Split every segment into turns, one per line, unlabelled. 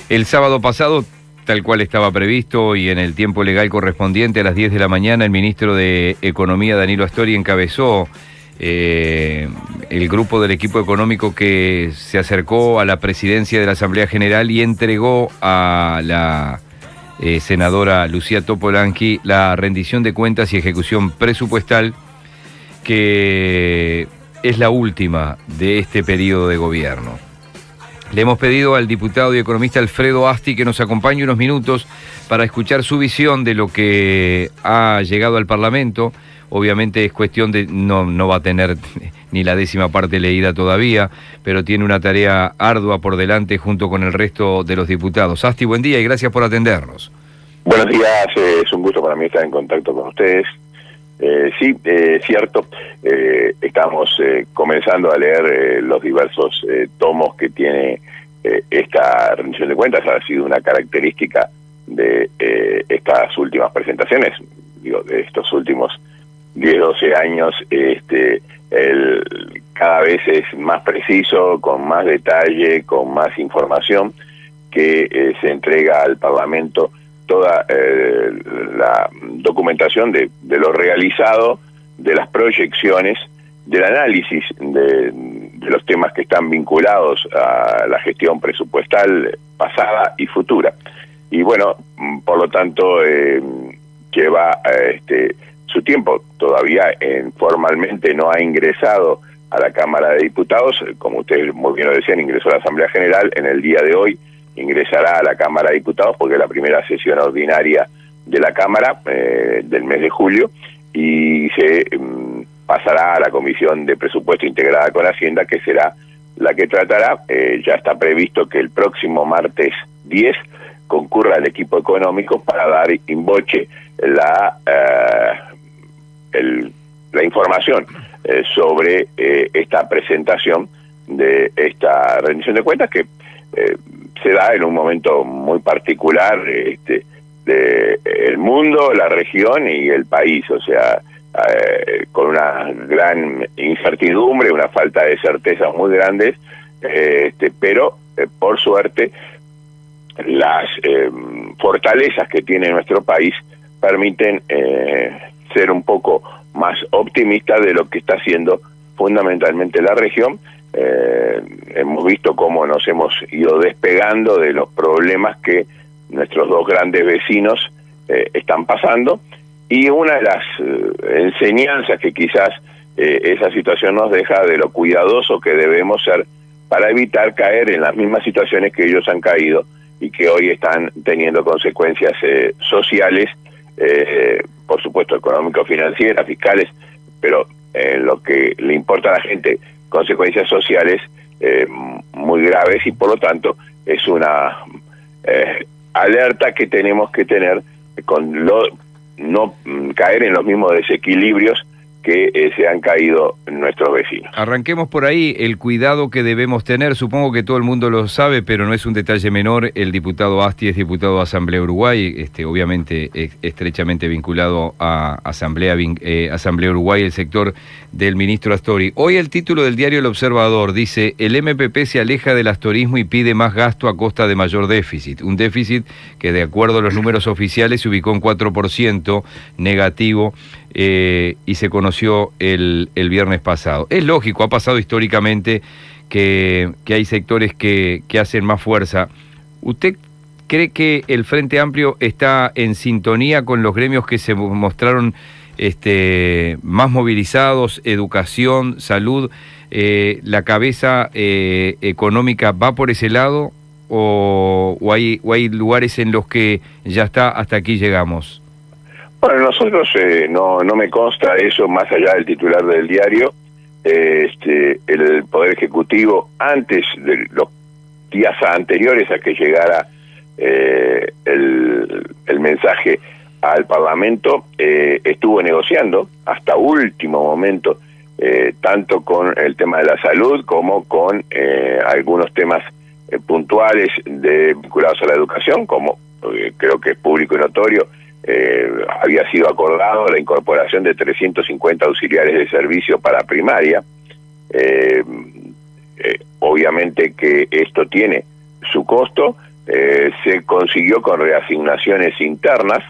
El sábado pasado, tal cual estaba previsto y en el tiempo legal correspondiente, a las 10 de la mañana, el ministro de Economía, Danilo Astori, encabezó el grupo del equipo económico que se acercó a la presidencia de la Asamblea General y entregó a la senadora Lucía Topolansky la rendición de cuentas y ejecución presupuestal, que es la última de este periodo de gobierno. Le hemos pedido al diputado y economista Alfredo Asti que nos acompañe unos minutos para escuchar su visión de lo que ha llegado al Parlamento. Obviamente es cuestión de, no va a tener ni la 10ª parte leída todavía, pero tiene una tarea ardua por delante junto con el resto de los diputados. Asti, buen día y gracias por atendernos.
Buenos días, es un gusto para mí estar en contacto con ustedes. Sí, cierto, estamos comenzando a leer los diversos tomos que tiene esta rendición de cuentas. Ha sido una característica de estas últimas presentaciones, digo, de estos últimos 10, 12 años, cada vez es más preciso, con más detalle, con más información, que se entrega al Parlamento toda la documentación de lo realizado, de las proyecciones, del análisis de los temas que están vinculados a la gestión presupuestal pasada y futura. Y bueno, por lo tanto, lleva su tiempo. Todavía formalmente no ha ingresado a la Cámara de Diputados. Como ustedes muy bien lo decían, ingresó a la Asamblea General. En el día de hoy ingresará a la Cámara de Diputados porque es la primera sesión ordinaria de la Cámara del mes de julio, y se pasará a la Comisión de Presupuesto integrada con Hacienda, que será la que tratará. Ya está previsto que el próximo martes 10 concurra el equipo económico para dar in voce la información sobre esta presentación de esta rendición de cuentas, que se da en un momento muy particular de el mundo, la región y el país, o sea, con una gran incertidumbre, una falta de certezas muy grandes, pero por suerte las fortalezas que tiene nuestro país permiten ser un poco más optimista de lo que está haciendo fundamentalmente la región. Hemos visto cómo nos hemos ido despegando de los problemas que nuestros dos grandes vecinos están pasando, y una de las enseñanzas que quizás esa situación nos deja, de lo cuidadoso que debemos ser para evitar caer en las mismas situaciones que ellos han caído y que hoy están teniendo consecuencias sociales, por supuesto económico-financieras, fiscales, pero en lo que le importa a la gente, consecuencias sociales muy graves, y por lo tanto es una alerta que tenemos que tener con no caer en los mismos desequilibrios que se han caído nuestros vecinos.
Arranquemos por ahí, el cuidado que debemos tener. Supongo que todo el mundo lo sabe, pero no es un detalle menor. El diputado Asti es diputado de Asamblea Uruguay, obviamente estrechamente vinculado a Asamblea Uruguay, el sector del ministro Astori. Hoy el título del diario El Observador dice: el MPP se aleja del astorismo y pide más gasto a costa de mayor déficit. Un déficit que, de acuerdo a los números oficiales, se ubicó en 4% negativo, y se conoció el viernes pasado. Es lógico, ha pasado históricamente que hay sectores que hacen más fuerza. ¿Usted cree que el Frente Amplio está en sintonía con los gremios que se mostraron más movilizados? Educación, salud, ¿la cabeza económica va por ese lado o hay lugares en los que ya está, hasta aquí llegamos?
Bueno, nosotros no me consta eso, más allá del titular del diario. El Poder Ejecutivo, antes de los días anteriores a que llegara el mensaje al Parlamento, estuvo negociando hasta último momento, tanto con el tema de la salud como con algunos temas puntuales vinculados a la educación, como creo que es público y notorio. Había sido acordado la incorporación de 350 auxiliares de servicio para primaria. Obviamente que esto tiene su costo, se consiguió con reasignaciones internas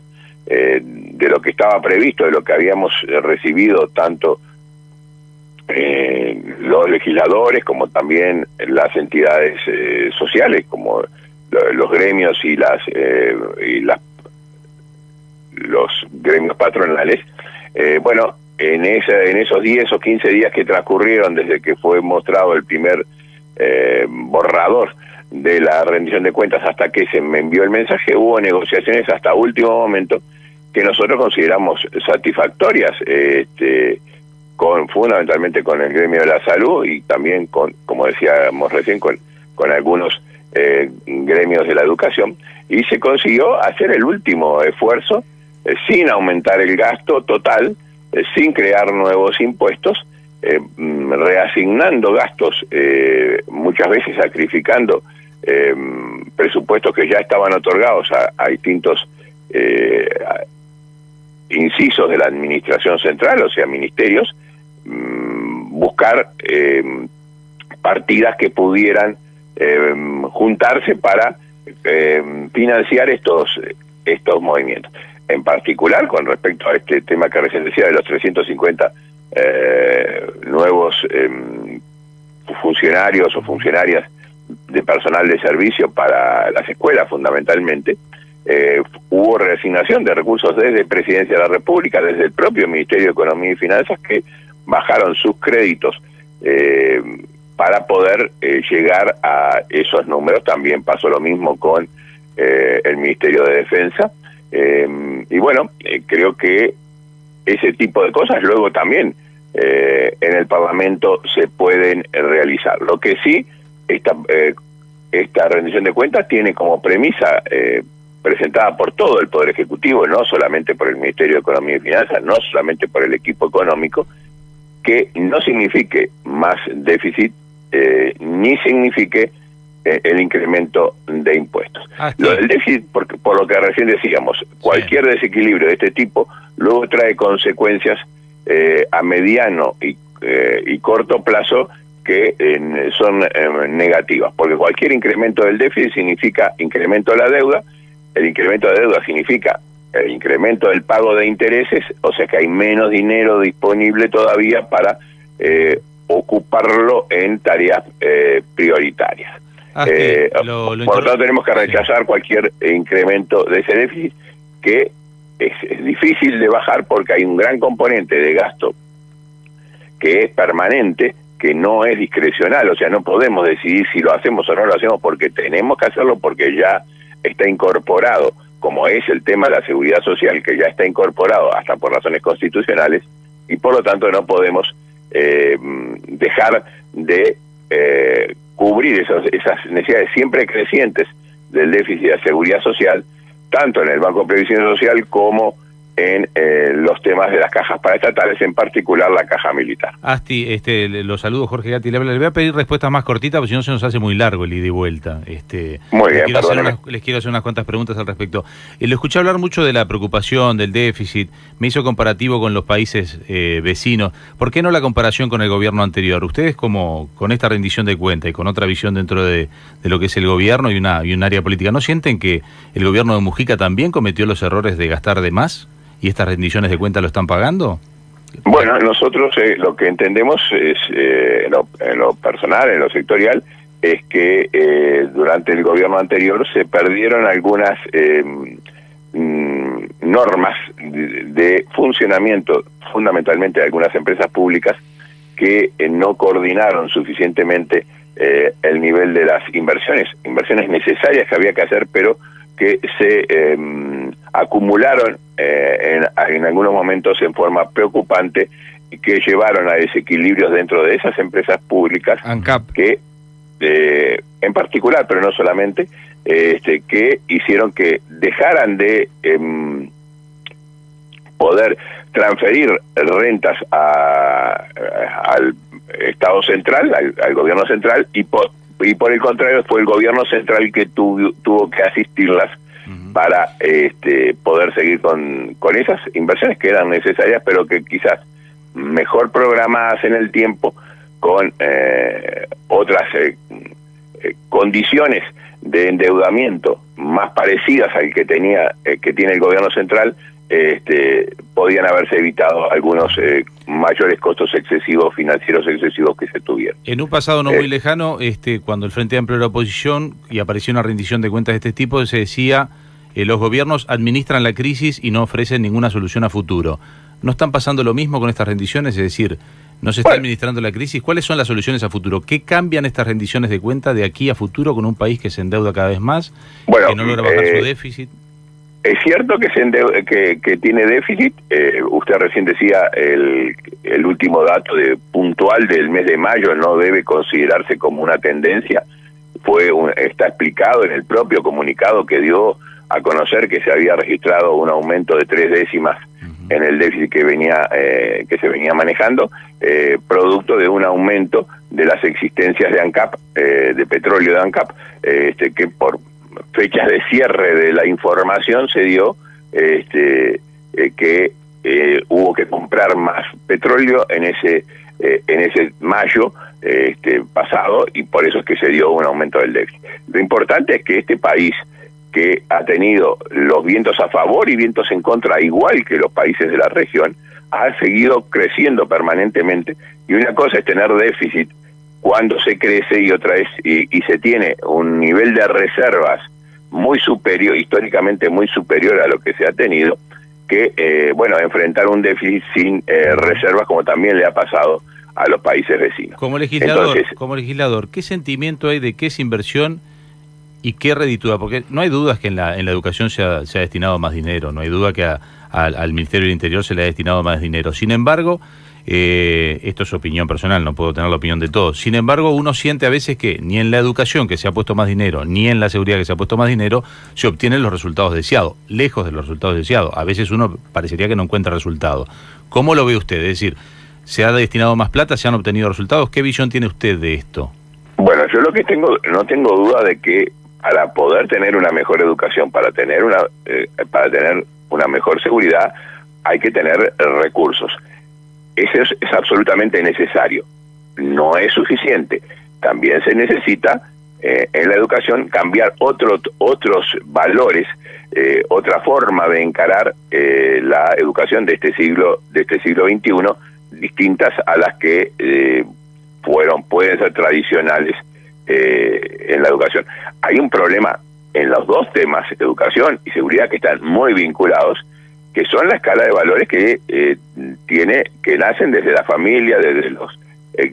de lo que estaba previsto, de lo que habíamos recibido tanto los legisladores como también las entidades sociales, como los gremios y los gremios patronales. Bueno, en esos 10 o 15 días que transcurrieron desde que fue mostrado el primer borrador de la rendición de cuentas hasta que se me envió el mensaje, hubo negociaciones hasta último momento que nosotros consideramos satisfactorias, fundamentalmente con el gremio de la salud y también con, como decíamos recién, con algunos gremios de la educación, y se consiguió hacer el último esfuerzo sin aumentar el gasto total, sin crear nuevos impuestos, reasignando gastos, muchas veces sacrificando presupuestos que ya estaban otorgados a distintos incisos de la administración central, o sea, ministerios, buscar partidas que pudieran juntarse para financiar estos movimientos. En particular, con respecto a este tema que recién decía de los 350 nuevos funcionarios o funcionarias de personal de servicio para las escuelas, fundamentalmente, hubo reasignación de recursos desde Presidencia de la República, desde el propio Ministerio de Economía y Finanzas, que bajaron sus créditos para poder llegar a esos números. También pasó lo mismo con el Ministerio de Defensa. Y bueno, creo que ese tipo de cosas luego también en el Parlamento se pueden realizar. Lo que sí, esta rendición de cuentas tiene como premisa presentada por todo el Poder Ejecutivo, no solamente por el Ministerio de Economía y Finanzas, no solamente por el equipo económico, que no signifique más déficit ni signifique el incremento de impuestos. Lo del déficit, por lo que recién decíamos, cualquier desequilibrio de este tipo luego trae consecuencias a mediano y corto plazo que son negativas, porque cualquier incremento del déficit significa incremento de la deuda, el incremento de deuda significa el incremento del pago de intereses, o sea que hay menos dinero disponible todavía para ocuparlo en tareas prioritarias. Por lo tanto, tenemos que rechazar cualquier incremento de ese déficit, que es difícil de bajar porque hay un gran componente de gasto que es permanente, que no es discrecional, o sea, no podemos decidir si lo hacemos o no lo hacemos porque tenemos que hacerlo, porque ya está incorporado, como es el tema de la seguridad social, que ya está incorporado hasta por razones constitucionales, y por lo tanto no podemos dejar de cubrir esas necesidades siempre crecientes del déficit de seguridad social, tanto en el Banco de Previsión Social como en los temas de las cajas paraestatales, en particular la caja militar.
Asti, los saludos, Jorge Gatti. Le voy a pedir respuestas más cortitas, porque si no se nos hace muy largo el ida y vuelta.
Muy bien,
les quiero hacer unas cuantas preguntas al respecto. Lo escuché hablar mucho de la preocupación, del déficit, me hizo comparativo con los países vecinos. ¿Por qué no la comparación con el gobierno anterior? Ustedes, como con esta rendición de cuenta y con otra visión dentro de lo que es el gobierno y un área política, ¿no sienten que el gobierno de Mujica también cometió los errores de gastar de más? ¿Y estas rendiciones de cuentas lo están pagando?
Bueno, nosotros lo que entendemos es, en lo personal, en lo sectorial, es que durante el gobierno anterior se perdieron algunas normas de funcionamiento, fundamentalmente de algunas empresas públicas, que no coordinaron suficientemente el nivel de las inversiones necesarias que había que hacer, pero que se acumularon en algunos momentos en forma preocupante y que llevaron a desequilibrios dentro de esas empresas públicas,
ANCAP,
que en particular, pero no solamente, que hicieron que dejaran de poder transferir rentas al Estado central, al gobierno central, y por el contrario fue el gobierno central que tuvo que asistirlas para poder seguir con esas inversiones que eran necesarias, pero que quizás mejor programadas en el tiempo, con otras condiciones de endeudamiento más parecidas al que tiene el gobierno central, podían haberse evitado algunos mayores costos excesivos, financieros excesivos que se tuvieron.
En un pasado no muy lejano, cuando el Frente Amplio era oposición y apareció una rendición de cuentas de este tipo, se decía los gobiernos administran la crisis y no ofrecen ninguna solución a futuro. ¿No están pasando lo mismo con estas rendiciones? Es decir, ¿no se está administrando la crisis? ¿Cuáles son las soluciones a futuro? ¿Qué cambian estas rendiciones de cuentas de aquí a futuro con un país que se endeuda cada vez más, que no logra bajar su déficit?
Es cierto que tiene déficit. Usted recién decía el último dato puntual del mes de mayo no debe considerarse como una tendencia. Está explicado en el propio comunicado que dio a conocer que se había registrado un aumento de 3 décimas en el déficit que se venía manejando, producto de un aumento de las existencias de ANCAP, de petróleo de ANCAP, que por fechas de cierre de la información se dio que hubo que comprar más petróleo en ese mayo pasado, y por eso es que se dio un aumento del déficit. Lo importante es que este país, que ha tenido los vientos a favor y vientos en contra, igual que los países de la región, ha seguido creciendo permanentemente, y una cosa es tener déficit cuando se crece y otra es y se tiene un nivel de reservas muy superior, históricamente muy superior a lo que se ha tenido, que enfrentar un déficit sin reservas, como también le ha pasado a los países vecinos.
Como legislador, ¿qué sentimiento hay de qué es inversión y qué reditúa? Porque no hay dudas que en la educación se ha destinado más dinero, no hay duda que al Ministerio del Interior se le ha destinado más dinero. Sin embargo, esto es opinión personal, no puedo tener la opinión de todos. Sin embargo, uno siente a veces que ni en la educación, que se ha puesto más dinero, ni en la seguridad, que se ha puesto más dinero, se obtienen los resultados deseados, lejos de los resultados deseados. A veces uno parecería que no encuentra resultados. ¿Cómo lo ve usted? Es decir, ¿se ha destinado más plata, se han obtenido resultados? ¿Qué visión tiene usted de esto?
Bueno, yo no tengo duda de que para poder tener una mejor educación, para tener una mejor seguridad, hay que tener recursos. Eso es absolutamente necesario. No es suficiente. También se necesita en la educación cambiar otros valores, otra forma de encarar la educación de este siglo XXI, distintas a las que pueden ser tradicionales en la educación. Hay un problema en los dos temas, educación y seguridad, que están muy vinculados, que son la escala de valores que nacen desde la familia, desde los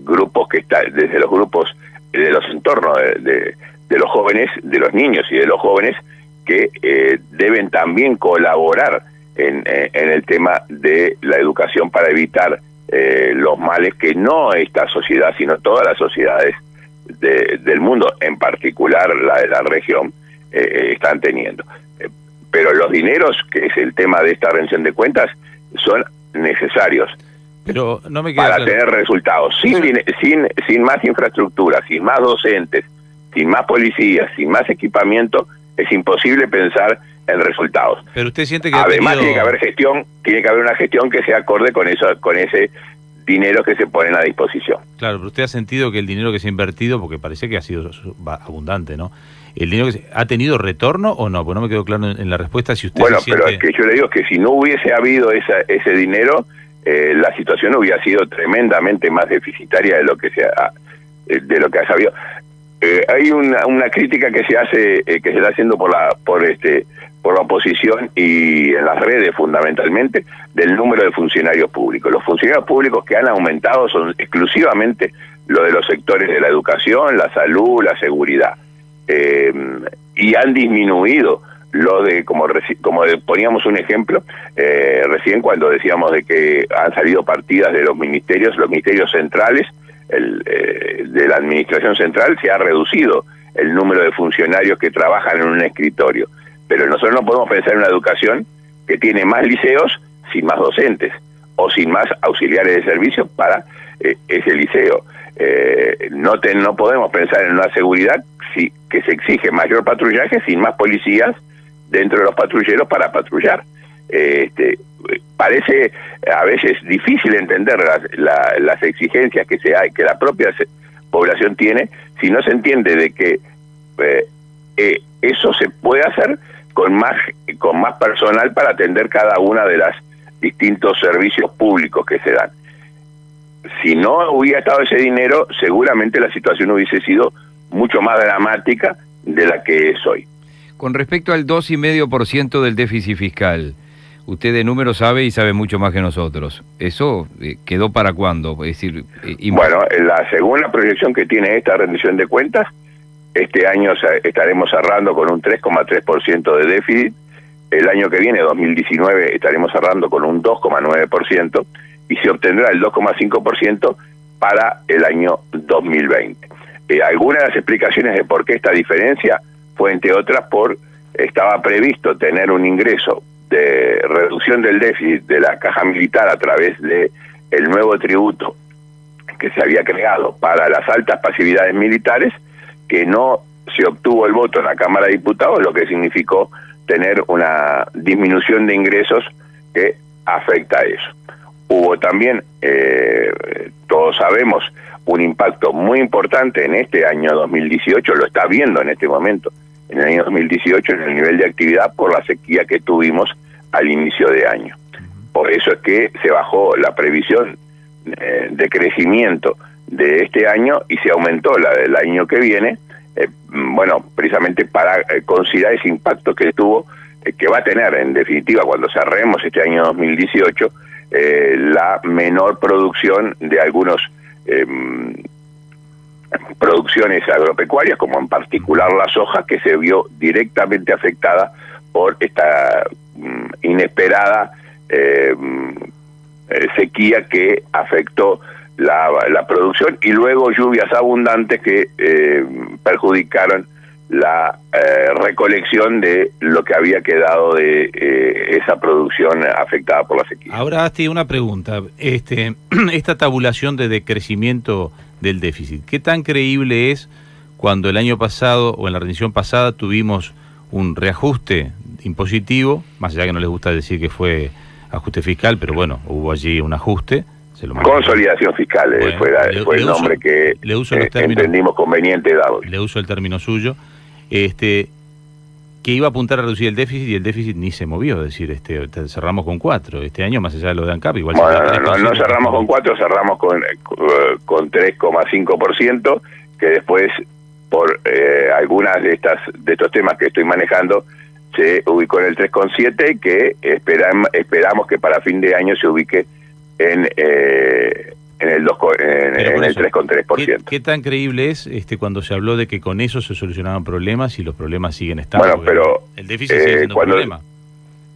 grupos desde los grupos de los entornos de los jóvenes, de los niños y de los jóvenes, que deben también colaborar en el tema de la educación para evitar los males que no esta sociedad, sino todas las sociedades del mundo, en particular la de la región, están teniendo. Pero los dineros, que es el tema de esta rendición de cuentas, son necesarios.
Pero no me queda
para tener resultados. Sin más infraestructura, sin más docentes, sin más policías, sin más equipamiento, es imposible pensar en resultados.
Pero usted siente que
además tiene que haber una gestión que sea acorde con ese dinero que se ponen a disposición.
Claro, pero usted ha sentido que el dinero que se ha invertido, porque parece que ha sido abundante, ¿no? ¿El dinero ha tenido retorno o no? Pues no me quedó claro en la respuesta si usted
pero es que yo le digo que si no hubiese habido ese dinero, la situación hubiera sido tremendamente más deficitaria de lo que ha sabido. Hay una crítica que se hace, que se está haciendo por la oposición y en las redes fundamentalmente, del número de funcionarios públicos. Los funcionarios públicos que han aumentado son exclusivamente los de los sectores de la educación, la salud, la seguridad. Y han disminuido lo de, como poníamos un ejemplo recién cuando decíamos de que han salido partidas de los ministerios centrales, de la administración central, se ha reducido el número de funcionarios que trabajan en un escritorio. Pero nosotros no podemos pensar en una educación que tiene más liceos sin más docentes, o sin más auxiliares de servicio para ese liceo. No podemos pensar en una seguridad que se exige mayor patrullaje sin más policías dentro de los patrulleros para patrullar. Parece a veces difícil entender las exigencias que la propia población tiene si no se entiende de que eso se puede hacer con más personal para atender cada una de las distintos servicios públicos que se dan. Si no hubiera estado ese dinero, seguramente la situación hubiese sido mucho más dramática de la que es hoy.
Con respecto al 2,5% del déficit fiscal, usted de números sabe y sabe mucho más que nosotros. ¿Eso quedó para cuándo? Es decir,
bueno, según la proyección que tiene esta rendición de cuentas, este año estaremos cerrando con un 3,3% de déficit. El año que viene, 2019, estaremos cerrando con un 2,9% y se obtendrá el 2,5% para el año 2020. Algunas de las explicaciones de por qué esta diferencia fue, entre otras, estaba previsto tener un ingreso de reducción del déficit de la caja militar a través de el nuevo tributo que se había creado para las altas pasividades militares, que no se obtuvo el voto en la Cámara de Diputados, lo que significó tener una disminución de ingresos que afecta a eso. Hubo también, todos sabemos, un impacto muy importante en este año 2018, lo está viendo en este momento, en el año 2018, en el nivel de actividad por la sequía que tuvimos al inicio de año. Por eso es que se bajó la previsión de crecimiento de este año y se aumentó la del año que viene, bueno, precisamente para considerar ese impacto que tuvo, que va a tener en definitiva cuando cerremos este año 2018, la menor producción de algunos producciones agropecuarias, como en particular la soja, que se vio directamente afectada por esta inesperada sequía que afectó la producción, y luego lluvias abundantes que perjudicaron la recolección de lo que había quedado de esa producción afectada por la sequía.
Ahora, Asti, una pregunta. Esta tabulación de decrecimiento del déficit, ¿qué tan creíble es cuando el año pasado o en la rendición pasada tuvimos un reajuste impositivo, más allá que no les gusta decir que fue ajuste fiscal, pero bueno, hubo allí un ajuste?
Consolidación fiscal, bueno, fue el nombre que entendimos conveniente darlo.
Le uso el término suyo. Que iba a apuntar a reducir el déficit y el déficit ni se movió, es decir, cerramos con 4 este año, más allá de lo de ANCAP, igual.
Bueno, no cerramos con 4, cerramos con 3,5%, que después por algunas de estos temas que estoy manejando se ubicó en el 3,7, que esperamos que para fin de año se ubique en el 3,3%.
¿Qué tan creíble es cuando se habló de que con eso se solucionaban problemas y los problemas siguen estando?
Bueno, pero
el déficit sigue siendo un problema.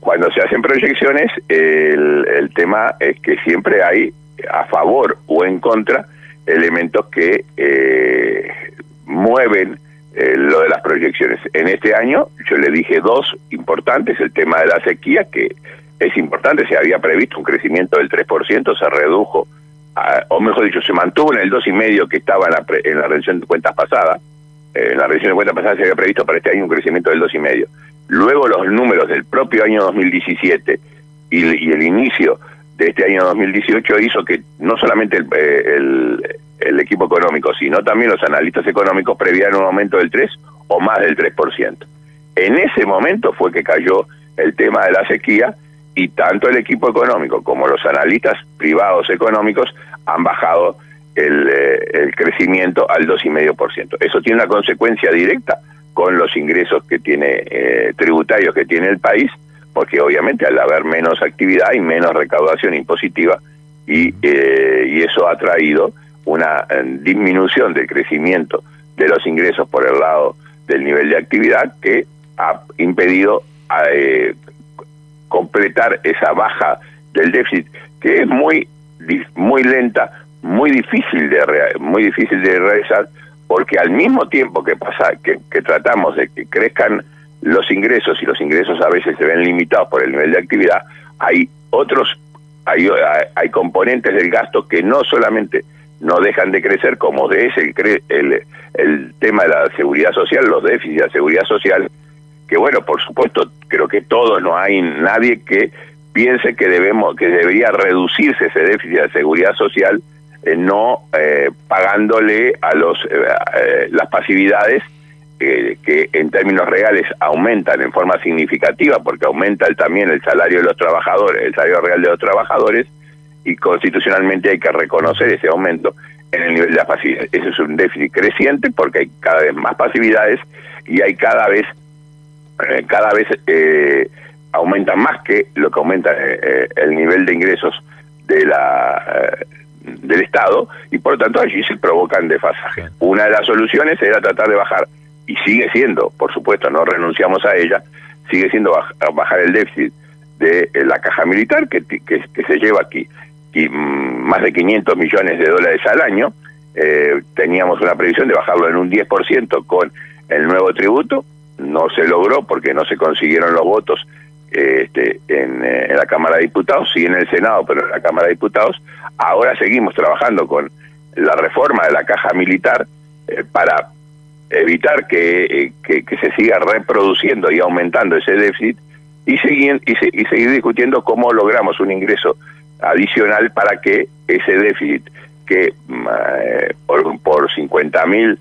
Cuando se hacen proyecciones, el tema es que siempre hay a favor o en contra elementos que mueven lo de las proyecciones. En este año yo le dije dos importantes: el tema de la sequía, que es importante, se había previsto un crecimiento del 3%, se redujo, o mejor dicho, se mantuvo en el 2,5% que estaba en la rendición de cuentas pasada. En la rendición de cuentas pasada se había previsto para este año un crecimiento del 2,5%. Luego los números del propio año 2017 y el inicio de este año 2018 hizo que no solamente el equipo económico, sino también los analistas económicos previeran un aumento del 3 o más del 3%. En ese momento fue que cayó el tema de la sequía, y tanto el equipo económico como los analistas privados económicos han bajado el crecimiento al 2,5%. Eso tiene una consecuencia directa con los ingresos que tiene tributarios que tiene el país, porque obviamente al haber menos actividad hay menos recaudación impositiva, y eso ha traído una disminución del crecimiento de los ingresos por el lado del nivel de actividad, que ha impedido completar esa baja del déficit, que es muy lenta, muy difícil de realizar, porque al mismo tiempo que tratamos de que crezcan los ingresos, y los ingresos a veces se ven limitados por el nivel de actividad, hay componentes del gasto que no solamente no dejan de crecer, como es el tema de la seguridad social, los déficits de la seguridad social, que bueno, por supuesto, creo que todos, no hay nadie que piense que debería reducirse ese déficit de seguridad social no pagándole a las pasividades que en términos reales aumentan en forma significativa, porque aumenta también el salario de los trabajadores, el salario real de los trabajadores, y constitucionalmente hay que reconocer ese aumento en el nivel de las pasividades. Eso es un déficit creciente porque hay cada vez más pasividades y hay cada vez aumentan más que lo que aumenta el nivel de ingresos del Estado, y por lo tanto allí se provocan desfasajes. Una de las soluciones era tratar de bajar, y sigue siendo, por supuesto, no renunciamos a ella, sigue siendo bajar el déficit de la caja militar, que se lleva aquí más de 500 millones de dólares al año. Teníamos una previsión de bajarlo en un 10% con el nuevo tributo. No se logró porque no se consiguieron los votos en la Cámara de Diputados, sí en el Senado, pero en la Cámara de Diputados. Ahora seguimos trabajando con la reforma de la caja militar para evitar que se siga reproduciendo y aumentando ese déficit, y seguir discutiendo cómo logramos un ingreso adicional para que ese déficit que por 50.000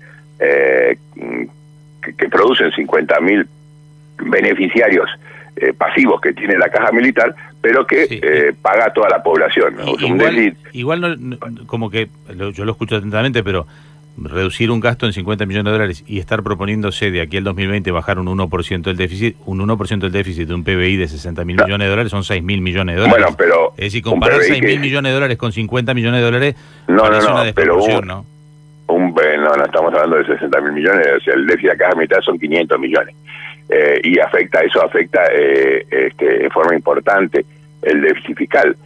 que producen 50.000 beneficiarios pasivos que tiene la caja militar, pero que paga a toda la población, ¿no?
Igual no, como que yo lo escucho atentamente, pero reducir un gasto en 50 millones de dólares y estar proponiéndose de aquí al 2020 bajar un 1% del déficit, de un PBI de 60.000 millones de dólares son 6.000 millones de dólares.
Bueno, pero
es decir, comparar 6.000 millones de dólares con 50 millones de dólares parece una desproporción, ¿no?
No estamos hablando de 60.000 millones, o sea, el déficit de la caja militar son 500 millones. Y eso afecta de forma importante el déficit fiscal.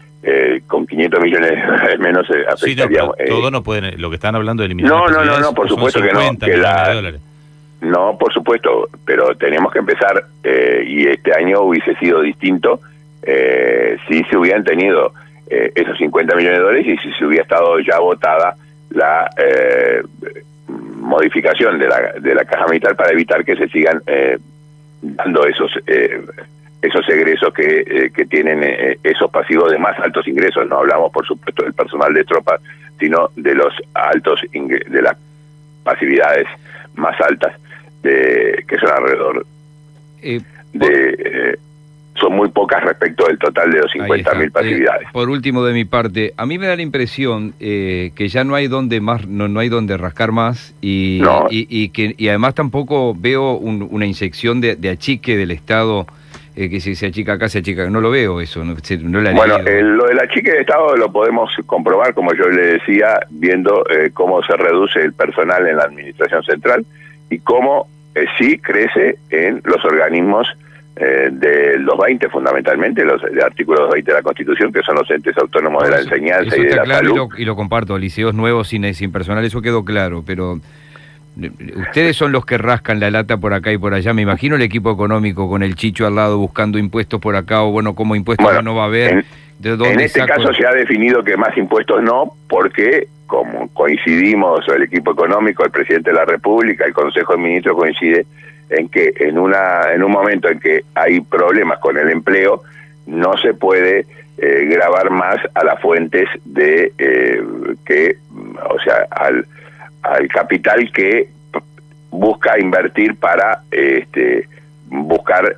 Con 500 millones menos afectaría.
Sí, todo no pueden, lo que están hablando de eliminar.
No, por supuesto que no. No, por supuesto, pero tenemos que empezar, y este año hubiese sido distinto si se hubieran tenido esos 50 millones de dólares y si se hubiera estado ya votada la modificación de la caja militar para evitar que se sigan dando esos egresos que tienen esos pasivos de más altos ingresos. No hablamos, por supuesto, del personal de tropas, sino de los altos de las pasividades más altas, que son alrededor son muy pocas respecto del total de los 50.000 pasividades.
Por último, de mi parte, a mí me da la impresión que ya no hay donde más, no hay donde rascar más, y además tampoco veo una inyección de achique del Estado, que si se achica acá, se achica. No lo veo eso, no la
Bueno, lo del achique de Estado lo podemos comprobar, como yo le decía, viendo cómo se reduce el personal en la Administración Central y cómo sí crece en los organismos de los 20, fundamentalmente, el artículo 220 de la Constitución, que son los entes autónomos de la enseñanza y de la salud.
Y lo comparto, liceos nuevos sin personal, eso quedó claro, pero ustedes son los que rascan la lata por acá y por allá. Me imagino el equipo económico con el Chicho al lado buscando impuestos por acá, o como impuestos no va a haber.
En este caso se ha definido que más impuestos no, porque como coincidimos, el equipo económico, el presidente de la República, el Consejo de Ministros coincide en que en un momento en que hay problemas con el empleo, no se puede gravar más a las fuentes al capital que busca invertir para buscar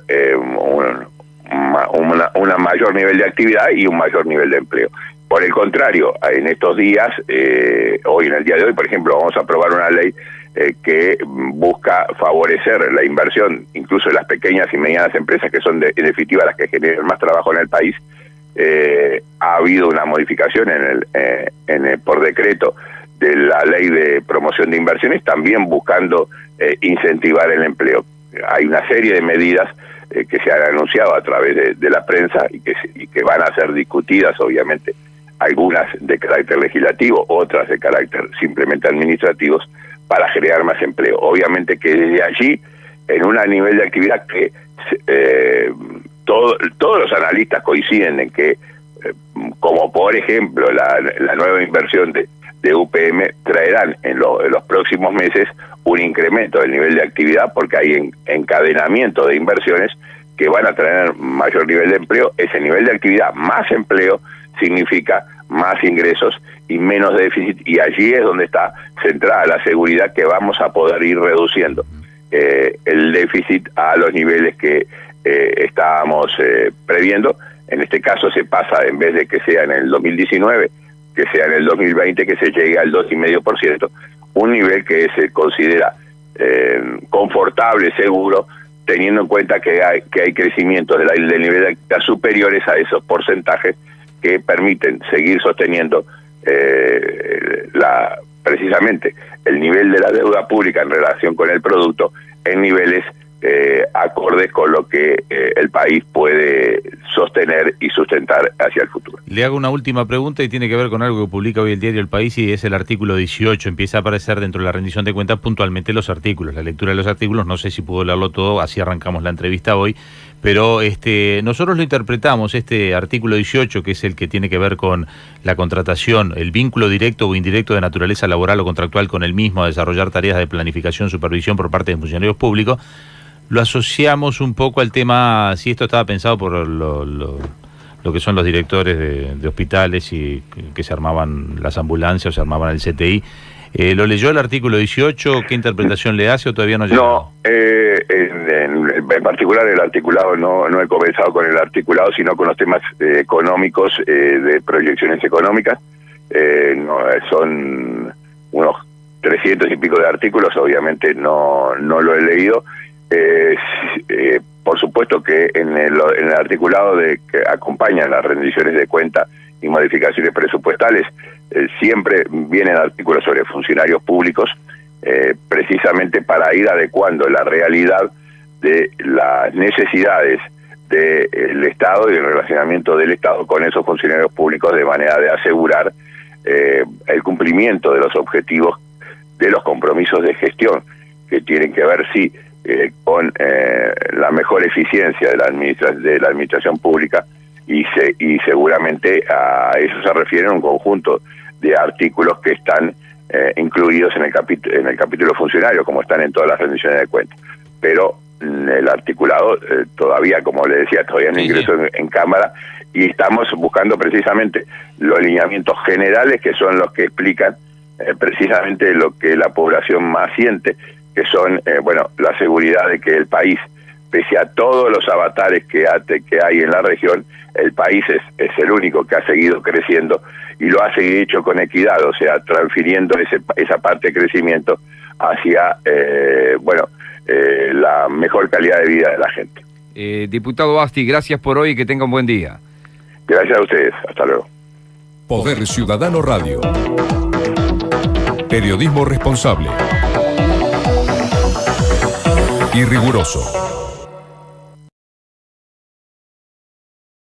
una mayor nivel de actividad y un mayor nivel de empleo. Por el contrario, en estos días, en el día de hoy, por ejemplo, vamos a aprobar una ley que busca favorecer la inversión, incluso de las pequeñas y medianas empresas, que son en definitiva las que generan más trabajo en el país. Ha habido una modificación por decreto de la ley de promoción de inversiones, también buscando incentivar el empleo. Hay una serie de medidas que se han anunciado a través de la prensa y que van a ser discutidas, obviamente, algunas de carácter legislativo, otras de carácter simplemente administrativos, para generar más empleo. Obviamente que desde allí, en un nivel de actividad que todos los analistas coinciden en que, como por ejemplo la nueva inversión de UPM, traerán en los próximos meses un incremento del nivel de actividad, porque hay encadenamiento de inversiones que van a traer mayor nivel de empleo. Ese nivel de actividad más empleo significa más ingresos y menos déficit, y allí es donde está centrada la seguridad que vamos a poder ir reduciendo el déficit a los niveles que estábamos previendo. En este caso se pasa, en vez de que sea en el 2019, que sea en el 2020, que se llegue al 2,5%, un nivel que se considera confortable, seguro, teniendo en cuenta que hay crecimientos del nivel de actividad superiores a esos porcentajes que permiten seguir sosteniendo precisamente el nivel de la deuda pública en relación con el producto en niveles acordes con lo que el país puede sostener y sustentar hacia el futuro.
Le hago una última pregunta y tiene que ver con algo que publica hoy el diario El País, y es el artículo 18. Empieza a aparecer dentro de la rendición de cuentas puntualmente los artículos, la lectura de los artículos. No sé si pudo leerlo todo, así arrancamos la entrevista hoy, pero nosotros lo interpretamos, este artículo 18, que es el que tiene que ver con la contratación, el vínculo directo o indirecto de naturaleza laboral o contractual con el mismo a desarrollar tareas de planificación, supervisión por parte de funcionarios públicos. Lo asociamos un poco al tema, si esto estaba pensado por lo que son los directores de hospitales y que se armaban las ambulancias o se armaban el CTI. ¿Lo leyó el artículo 18? ¿Qué interpretación le hace o todavía no llegó?
No, en particular el articulado, no he comenzado con el articulado, sino con los temas económicos, de proyecciones económicas. Son unos 300 y pico de artículos, obviamente no lo he leído. Por supuesto que en el articulado que acompañan las rendiciones de cuenta y modificaciones presupuestales, siempre vienen artículos sobre funcionarios públicos, precisamente para ir adecuando la realidad de las necesidades del Estado y el relacionamiento del Estado con esos funcionarios públicos, de manera de asegurar el cumplimiento de los objetivos de los compromisos de gestión, que tienen que ver, sí, con la mejor eficiencia de la administración pública, y seguramente a eso se refiere un conjunto de artículos que están incluidos en el capítulo funcionario, como están en todas las rendiciones de cuentas. Pero el articulado todavía, como le decía, todavía no ingresó en Cámara, y estamos buscando precisamente los lineamientos generales, que son los que explican precisamente lo que la población más siente, que son, la seguridad de que el país, pese a todos los avatares que hay en la región, el país es el único que ha seguido creciendo, y lo ha hecho con equidad, o sea, transfiriendo esa parte de crecimiento hacia, la mejor calidad de vida de la gente.
Diputado Asti, gracias por hoy y que tenga un buen día.
Gracias a ustedes, hasta luego.
Poder Ciudadano Radio. Periodismo responsable y riguroso.